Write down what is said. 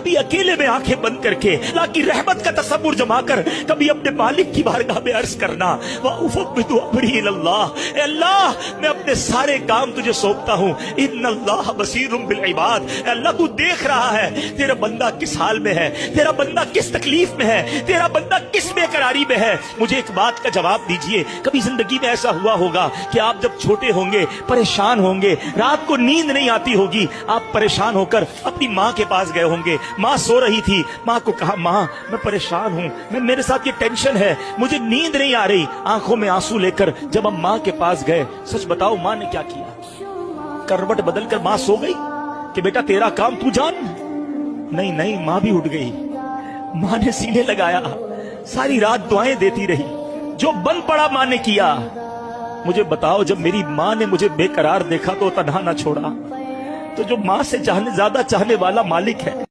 कभी अकेले में आंखें बंद करके अल्लाह की रहमत का तसव्वुर जमा कर कभी अपने मालिक की बारगाह में अर्ज करना, वउफ़व्विदु अम्री इलल्लाह, अल्लाह मैं अपने सारे काम तुझे सौंपता हूँ, इन्नल्लाह बसीरुम बिल इबाद, अल्लाह तू देख रहा है तेरा बंदा किस हाल में है, तेरा बंदा किस तकलीफ में है, तेरा बंदा किस बेकरारी में है। मुझे एक बात का जवाब दीजिए, कभी जिंदगी में ऐसा हुआ होगा कि आप जब छोटे होंगे, परेशान होंगे, रात को नींद नहीं आती होगी, आप परेशान होकर अपनी माँ के पास गए होंगे, माँ सो रही थी, माँ को कहा माँ मैं परेशान हूँ, मेरे साथ ये टेंशन है, मुझे नींद नहीं आ रही। आंखों में आंसू लेकर जब हम माँ के पास गए, सच बताओ माँ ने क्या किया? करवट बदलकर माँ सो गई कि बेटा तेरा काम तू जान? नहीं नहीं, माँ भी उठ गई। माँ ने सीने लगाया, सारी रात दुआएं देती रही, जो बन पड़ा माँ ने किया। मुझे बताओ, जब मेरी माँ ने मुझे बेकरार देखा तो तन्हा ना छोड़ा, तो जो माँ से ज्यादा चाहने वाला मालिक है,